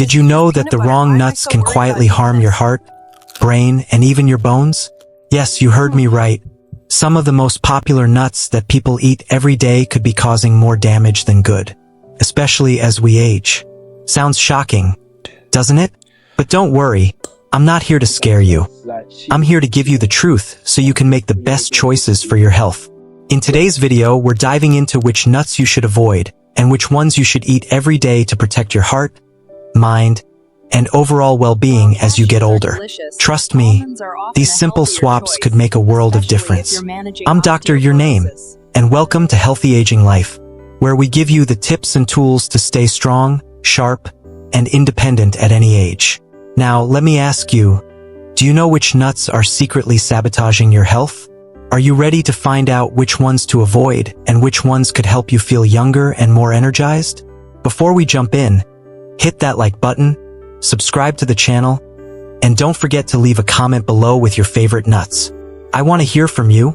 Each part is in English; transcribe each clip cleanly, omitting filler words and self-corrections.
Did you know that the wrong nuts can quietly harm your heart, brain, and even your bones? Yes, you heard me right. Some of the most popular nuts that people eat every day could be causing more damage than good, especially as we age. Sounds shocking, doesn't it? But don't worry, I'm not here to scare you. I'm here to give you the truth so you can make the best choices for your health. In today's video, we're diving into which nuts you should avoid and which ones you should eat every day to protect your heart, mind, and overall well-being as you get older. Trust me, these simple swaps could make a world of difference. I'm Dr. Your Name, and welcome to Healthy Aging Life, where we give you the tips and tools to stay strong, sharp, and independent at any age. Now, let me ask you, do you know which nuts are secretly sabotaging your health? Are you ready to find out which ones to avoid and which ones could help you feel younger and more energized? Before we jump in, hit that like button, subscribe to the channel, and don't forget to leave a comment below with your favorite nuts. I want to hear from you.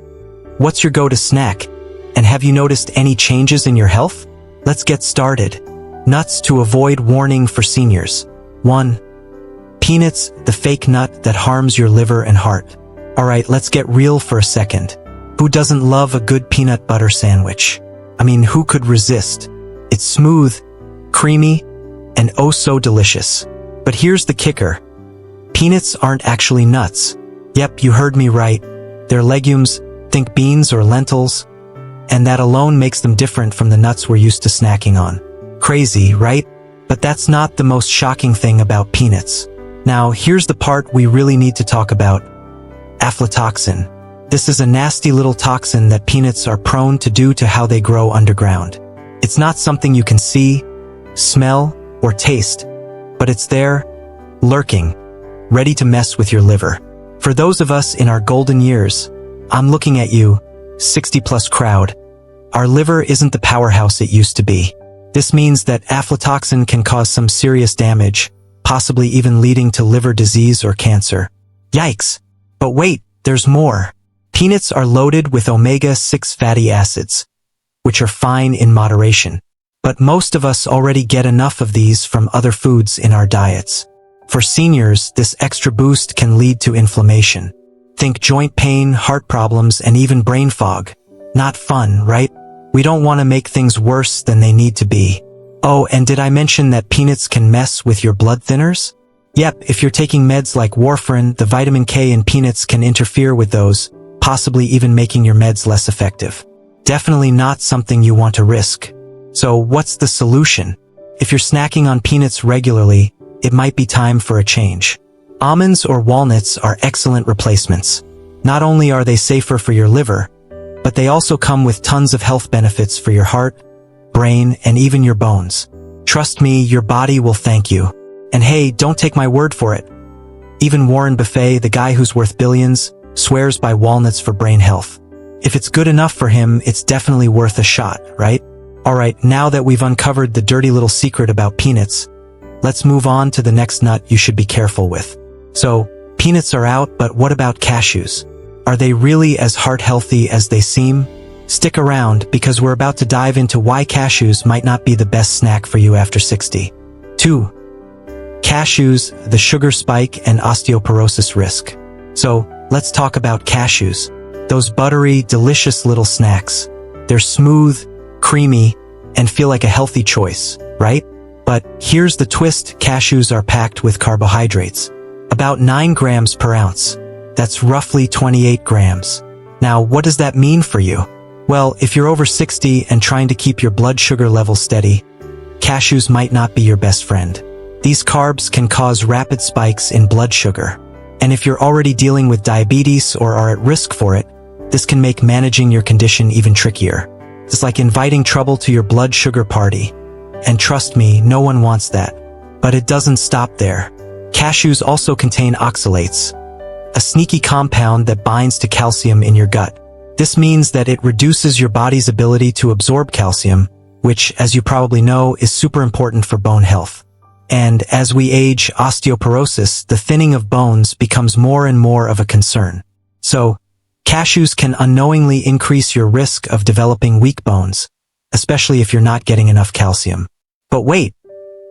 What's your go-to snack? And have you noticed any changes in your health? Let's get started. Nuts to avoid. Warning for seniors. 1. Peanuts, the fake nut that harms your liver and heart. Alright, let's get real for a second. Who doesn't love a good peanut butter sandwich? I mean, who could resist? It's smooth, creamy, and oh so delicious. But here's the kicker. Peanuts aren't actually nuts. Yep, you heard me right. They're legumes, think beans or lentils, and that alone makes them different from the nuts we're used to snacking on. Crazy, right? But that's not the most shocking thing about peanuts. Now, here's the part we really need to talk about. Aflatoxin. This is a nasty little toxin that peanuts are prone to due to how they grow underground. It's not something you can see, smell, or taste, but it's there, lurking, ready to mess with your liver. For those of us in our golden years, I'm looking at you, 60-plus crowd. Our liver isn't the powerhouse it used to be. This means that aflatoxin can cause some serious damage, possibly even leading to liver disease or cancer. Yikes! But wait, there's more. Peanuts are loaded with omega-6 fatty acids, which are fine in moderation. But most of us already get enough of these from other foods in our diets. For seniors, this extra boost can lead to inflammation. Think joint pain, heart problems, and even brain fog. Not fun, right? We don't want to make things worse than they need to be. Oh, and did I mention that peanuts can mess with your blood thinners? Yep, if you're taking meds like warfarin, the vitamin K in peanuts can interfere with those, possibly even making your meds less effective. Definitely not something you want to risk. So what's the solution? If you're snacking on peanuts regularly, it might be time for a change. Almonds or walnuts are excellent replacements. Not only are they safer for your liver, but they also come with tons of health benefits for your heart, brain, and even your bones. Trust me, your body will thank you. And hey, don't take my word for it. Even Warren Buffett, the guy who's worth billions, swears by walnuts for brain health. If it's good enough for him, it's definitely worth a shot, right? Alright, now that we've uncovered the dirty little secret about peanuts, let's move on to the next nut you should be careful with. So, peanuts are out, but what about cashews? Are they really as heart healthy as they seem? Stick around, because we're about to dive into why cashews might not be the best snack for you after 60. 2. Cashews, the sugar spike and osteoporosis risk. So, let's talk about cashews. Those buttery, delicious little snacks. They're smooth, creamy, and feel like a healthy choice, right? But here's the twist. Cashews are packed with carbohydrates. About 9 grams per ounce. That's roughly 28 grams. Now, what does that mean for you? Well, if you're over 60 and trying to keep your blood sugar levels steady, cashews might not be your best friend. These carbs can cause rapid spikes in blood sugar. And if you're already dealing with diabetes or are at risk for it, this can make managing your condition even trickier. It's like inviting trouble to your blood sugar party. And trust me, no one wants that. But it doesn't stop there. Cashews also contain oxalates, a sneaky compound that binds to calcium in your gut. This means that it reduces your body's ability to absorb calcium, which, as you probably know, is super important for bone health. And as we age, osteoporosis, the thinning of bones, becomes more and more of a concern. So, cashews can unknowingly increase your risk of developing weak bones, especially if you're not getting enough calcium. But wait,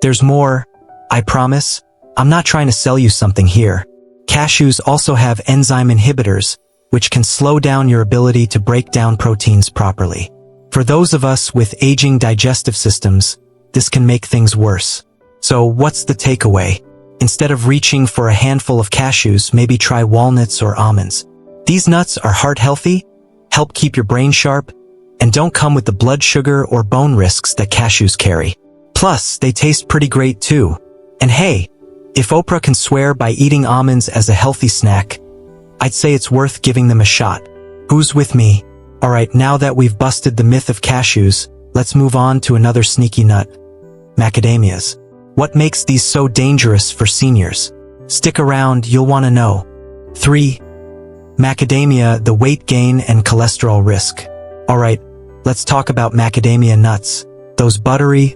there's more. I promise, I'm not trying to sell you something here. Cashews also have enzyme inhibitors, which can slow down your ability to break down proteins properly. For those of us with aging digestive systems, this can make things worse. So what's the takeaway? Instead of reaching for a handful of cashews, maybe try walnuts or almonds. These nuts are heart healthy, help keep your brain sharp, and don't come with the blood sugar or bone risks that cashews carry. Plus, they taste pretty great too. And hey, if Oprah can swear by eating almonds as a healthy snack, I'd say it's worth giving them a shot. Who's with me? Alright, now that we've busted the myth of cashews, let's move on to another sneaky nut. Macadamias. What makes these so dangerous for seniors? Stick around, you'll want to know. 3. Macadamia, the weight gain and cholesterol risk. Alright, let's talk about macadamia nuts. Those buttery,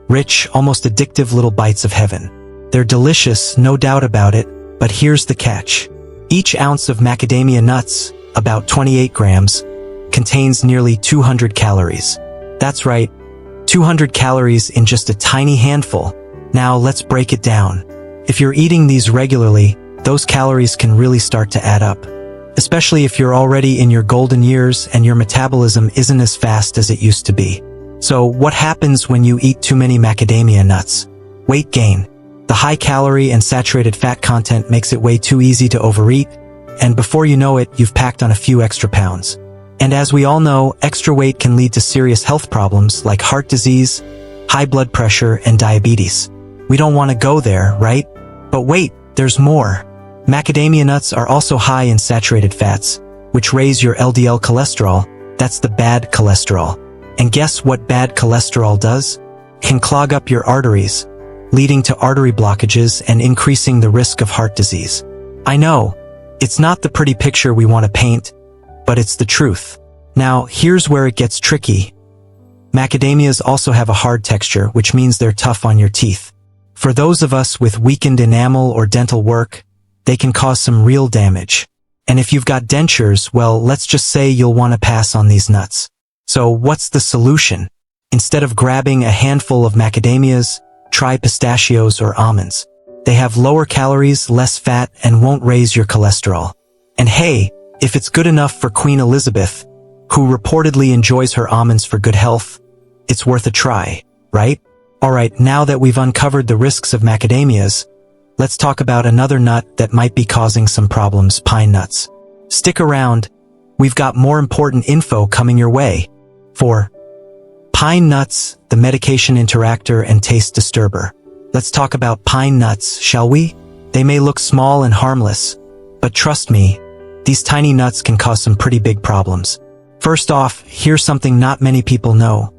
rich, almost addictive little bites of heaven. They're delicious, no doubt about it, but here's the catch. Each ounce of macadamia nuts, about 28 grams, contains nearly 200 calories. That's right, 200 calories in just a tiny handful. Now let's break it down. If you're eating these regularly, those calories can really start to add up. Especially if you're already in your golden years and your metabolism isn't as fast as it used to be. So what happens when you eat too many macadamia nuts? Weight gain. The high calorie and saturated fat content makes it way too easy to overeat, and before you know it, you've packed on a few extra pounds. And as we all know, extra weight can lead to serious health problems like heart disease, high blood pressure, and diabetes. We don't want to go there, right? But wait, there's more. Macadamia nuts are also high in saturated fats, which raise your LDL cholesterol. That's the bad cholesterol. And guess what bad cholesterol does? It can clog up your arteries, leading to artery blockages and increasing the risk of heart disease. I know, it's not the pretty picture we want to paint, but it's the truth. Now, here's where it gets tricky. Macadamias also have a hard texture, which means they're tough on your teeth. For those of us with weakened enamel or dental work, they can cause some real damage. And if you've got dentures, well, let's just say you'll want to pass on these nuts. So what's the solution? Instead of grabbing a handful of macadamias, try pistachios or almonds. They have lower calories, less fat, and won't raise your cholesterol. And hey, if it's good enough for Queen Elizabeth, who reportedly enjoys her almonds for good health, it's worth a try, right? Alright, now that we've uncovered the risks of macadamias, let's talk about another nut that might be causing some problems: pine nuts. Stick around, we've got more important info coming your way. 4. Pine nuts, the medication interactor and taste disturber. Let's talk about pine nuts, shall we? They may look small and harmless, but trust me, these tiny nuts can cause some pretty big problems. First off, here's something not many people know.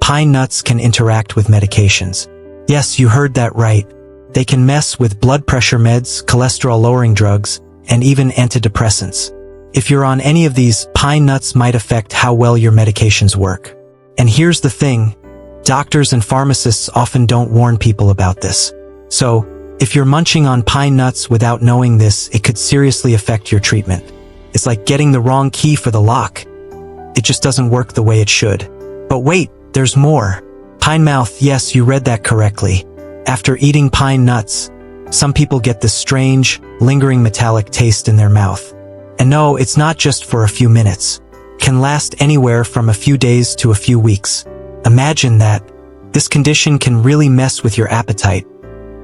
Pine nuts can interact with medications. Yes, you heard that right. They can mess with blood pressure meds, cholesterol-lowering drugs, and even antidepressants. If you're on any of these, pine nuts might affect how well your medications work. And here's the thing, doctors and pharmacists often don't warn people about this. So, if you're munching on pine nuts without knowing this, it could seriously affect your treatment. It's like getting the wrong key for the lock. It just doesn't work the way it should. But wait, there's more. Pine mouth, yes, you read that correctly. After eating pine nuts, some people get this strange, lingering metallic taste in their mouth. And no, it's not just for a few minutes. It can last anywhere from a few days to a few weeks. Imagine that. This condition can really mess with your appetite,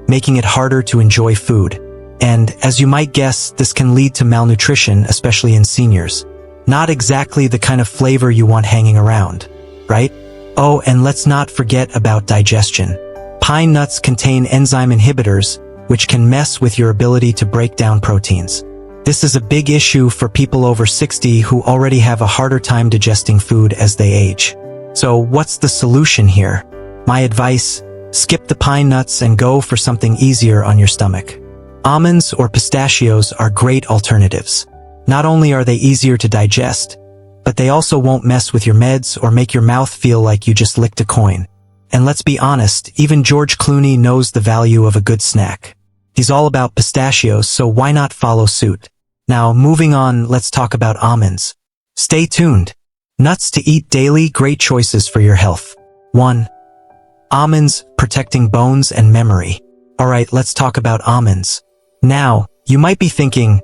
making it harder to enjoy food. And, as you might guess, this can lead to malnutrition, especially in seniors. Not exactly the kind of flavor you want hanging around, right? Oh, and let's not forget about digestion. Pine nuts contain enzyme inhibitors, which can mess with your ability to break down proteins. This is a big issue for people over 60 who already have a harder time digesting food as they age. So what's the solution here? My advice, skip the pine nuts and go for something easier on your stomach. Almonds or pistachios are great alternatives. Not only are they easier to digest, but they also won't mess with your meds or make your mouth feel like you just licked a coin. And let's be honest, even George Clooney knows the value of a good snack. He's all about pistachios, so why not follow suit? Now, moving on, let's talk about almonds. Stay tuned. Nuts to eat daily, great choices for your health. 1. Almonds, protecting bones and memory. Alright, let's talk about almonds. Now, you might be thinking,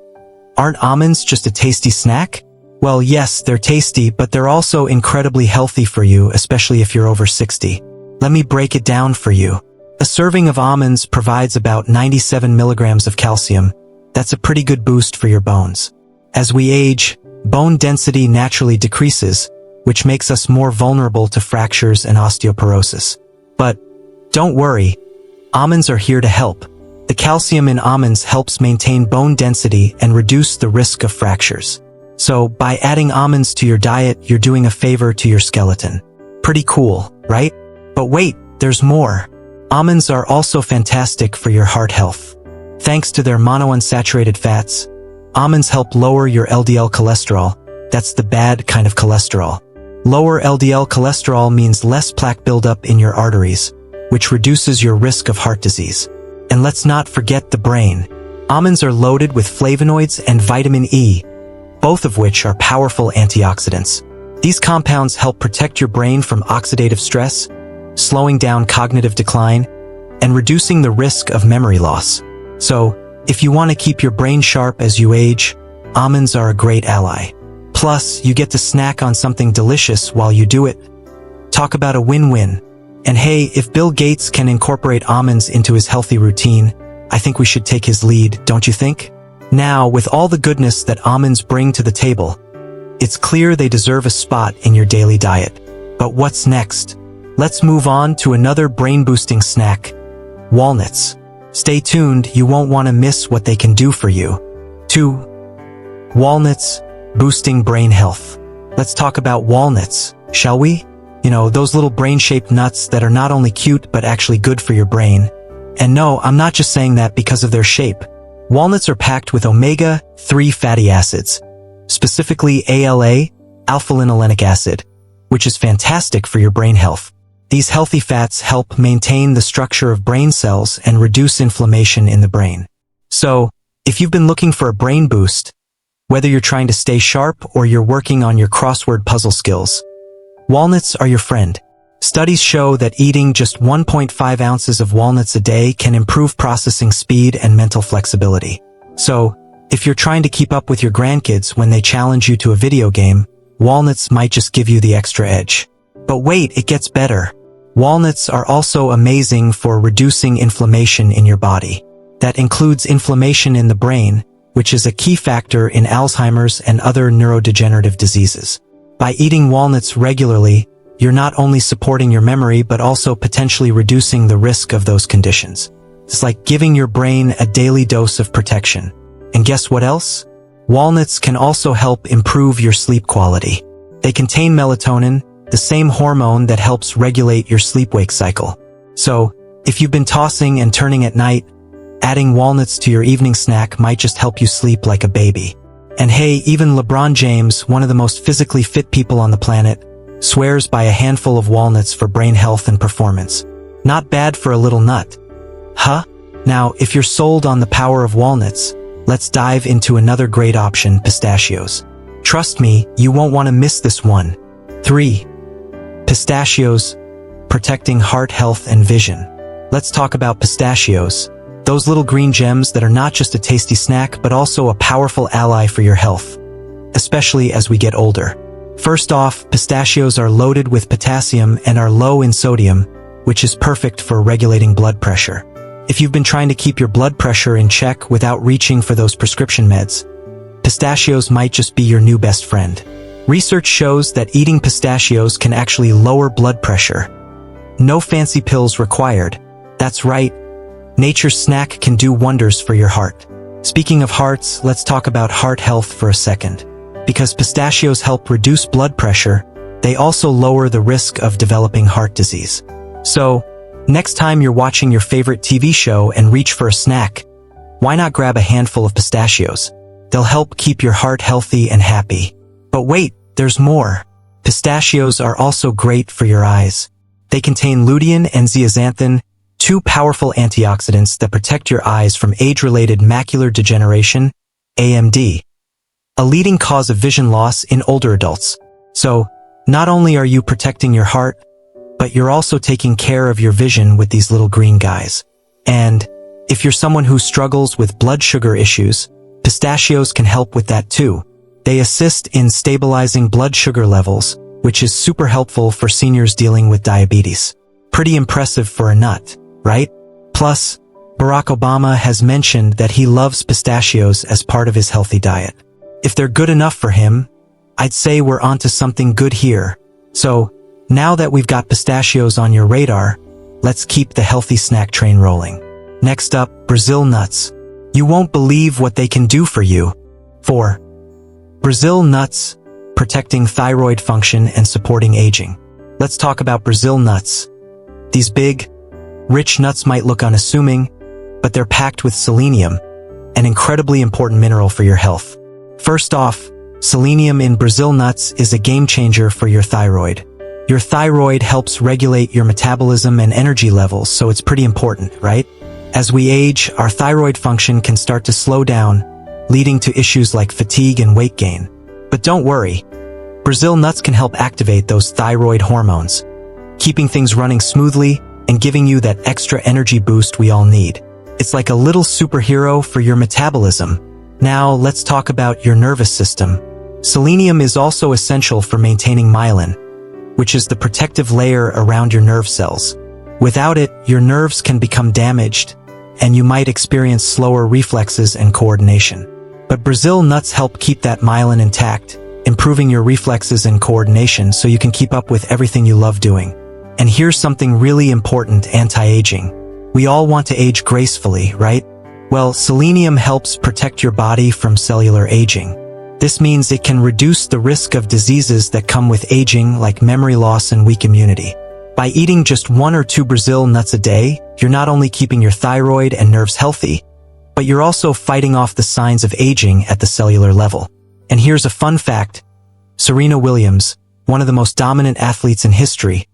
aren't almonds just a tasty snack? Well, yes, they're tasty, but they're also incredibly healthy for you, especially if you're over 60. Let me break it down for you. A serving of almonds provides about 97 milligrams of calcium. That's a pretty good boost for your bones. As we age, bone density naturally decreases, which makes us more vulnerable to fractures and osteoporosis. But don't worry, almonds are here to help. The calcium in almonds helps maintain bone density and reduce the risk of fractures. So, by adding almonds to your diet, you're doing a favor to your skeleton. Pretty cool, right? But wait, there's more. Almonds are also fantastic for your heart health. Thanks to their monounsaturated fats, almonds help lower your LDL cholesterol. That's the bad kind of cholesterol. Lower LDL cholesterol means less plaque buildup in your arteries, which reduces your risk of heart disease. And let's not forget the brain. Almonds are loaded with flavonoids and vitamin E, both of which are powerful antioxidants. These compounds help protect your brain from oxidative stress, slowing down cognitive decline, and reducing the risk of memory loss. So, if you want to keep your brain sharp as you age, almonds are a great ally. Plus, you get to snack on something delicious while you do it. Talk about a win-win. And hey, if Bill Gates can incorporate almonds into his healthy routine, I think we should take his lead, don't you think? Now, with all the goodness that almonds bring to the table, it's clear they deserve a spot in your daily diet. But what's next? Let's move on to another brain-boosting snack, walnuts. Stay tuned, you won't want to miss what they can do for you. 2. Walnuts, boosting brain health. Let's talk about walnuts, shall we? You know, those little brain-shaped nuts that are not only cute but actually good for your brain. And no, I'm not just saying that because of their shape. Walnuts are packed with omega-3 fatty acids, specifically ALA, alpha-linolenic acid, which is fantastic for your brain health. These healthy fats help maintain the structure of brain cells and reduce inflammation in the brain. So, if you've been looking for a brain boost, whether you're trying to stay sharp or you're working on your crossword puzzle skills, walnuts are your friend. Studies show that eating just 1.5 ounces of walnuts a day can improve processing speed and mental flexibility. So, if you're trying to keep up with your grandkids when they challenge you to a video game, walnuts might just give you the extra edge. But wait, it gets better. Walnuts are also amazing for reducing inflammation in your body. That includes inflammation in the brain, which is a key factor in Alzheimer's and other neurodegenerative diseases. By eating walnuts regularly, you're not only supporting your memory but also potentially reducing the risk of those conditions. It's like giving your brain a daily dose of protection. And guess what else? Walnuts can also help improve your sleep quality. They contain melatonin, the same hormone that helps regulate your sleep-wake cycle. So, if you've been tossing and turning at night, adding walnuts to your evening snack might just help you sleep like a baby. And hey, even LeBron James, one of the most physically fit people on the planet, swears by a handful of walnuts for brain health and performance. Not bad for a little nut. Huh? Now, if you're sold on the power of walnuts, let's dive into another great option, pistachios. Trust me, you won't want to miss this one. 3. Pistachios, protecting heart health and vision. Let's talk about pistachios. Those little green gems that are not just a tasty snack but also a powerful ally for your health, especially as we get older. First off, pistachios are loaded with potassium and are low in sodium, which is perfect for regulating blood pressure. If you've been trying to keep your blood pressure in check without reaching for those prescription meds, pistachios might just be your new best friend. Research shows that eating pistachios can actually lower blood pressure. No fancy pills required. That's right, nature's snack can do wonders for your heart. Speaking of hearts, let's talk about heart health for a second. Because pistachios help reduce blood pressure, they also lower the risk of developing heart disease. So, next time you're watching your favorite TV show and reach for a snack, why not grab a handful of pistachios? They'll help keep your heart healthy and happy. But wait, there's more. Pistachios are also great for your eyes. They contain lutein and zeaxanthin, two powerful antioxidants that protect your eyes from age-related macular degeneration, AMD, a leading cause of vision loss in older adults. So, not only are you protecting your heart, but you're also taking care of your vision with these little green guys. And If you're someone who struggles with blood sugar issues, pistachios can help with that too. They assist in stabilizing blood sugar levels, which is super helpful for seniors dealing with diabetes. Pretty impressive for a nut, right? Plus, Barack Obama has mentioned that he loves pistachios as part of his healthy diet. If they're good enough for him, I'd say we're onto something good here. So, now that we've got pistachios on your radar, let's keep the healthy snack train rolling. Next up, Brazil nuts. You won't believe what they can do for you. 4. Brazil nuts, protecting thyroid function and supporting aging. Let's talk about Brazil nuts. These big, rich nuts might look unassuming, but they're packed with selenium, an incredibly important mineral for your health. First off, selenium in Brazil nuts is a game changer for your thyroid. Your thyroid helps regulate your metabolism and energy levels, so it's pretty important, right? As we age, our thyroid function can start to slow down, leading to issues like fatigue and weight gain. But don't worry, Brazil nuts can help activate those thyroid hormones, keeping things running smoothly and giving you that extra energy boost we all need. It's like a little superhero for your metabolism. Now, let's talk about your nervous system. Selenium is also essential for maintaining myelin, which is the protective layer around your nerve cells. Without it, your nerves can become damaged, and you might experience slower reflexes and coordination. But Brazil nuts help keep that myelin intact, improving your reflexes and coordination so you can keep up with everything you love doing. And here's something really important: anti-aging. We all want to age gracefully, right? Well, selenium helps protect your body from cellular aging. This means it can reduce the risk of diseases that come with aging, like memory loss and weak immunity. By eating just 1 or 2 Brazil nuts a day, you're not only keeping your thyroid and nerves healthy, but you're also fighting off the signs of aging at the cellular level. And here's a fun fact: Serena Williams, one of the most dominant athletes in history,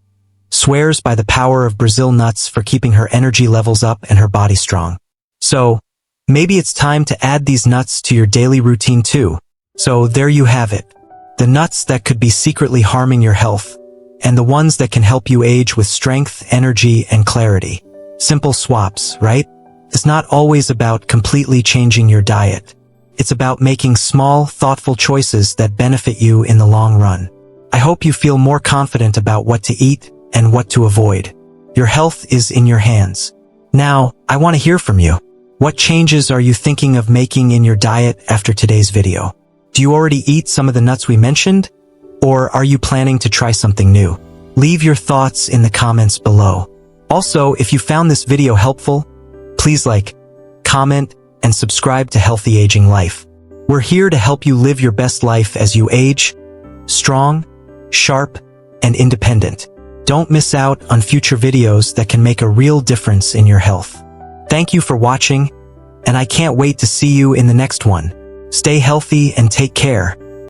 swears by the power of Brazil nuts for keeping her energy levels up and her body strong. So, maybe it's time to add these nuts to your daily routine too. So there you have it. The nuts that could be secretly harming your health, and the ones that can help you age with strength, energy, and clarity. Simple swaps, right? It's not always about completely changing your diet. It's about making small, thoughtful choices that benefit you in the long run. I hope you feel more confident about what to eat and what to avoid. Your health is in your hands. Now, I want to hear from you. What changes are you thinking of making in your diet after today's video? Do you already eat some of the nuts we mentioned? Or are you planning to try something new? Leave your thoughts in the comments below. Also, if you found this video helpful, please like, comment, and subscribe to Healthy Aging Life. We're here to help you live your best life as you age, strong, sharp, and independent. Don't miss out on future videos that can make a real difference in your health. Thank you for watching, and I can't wait to see you in the next one. Stay healthy and take care.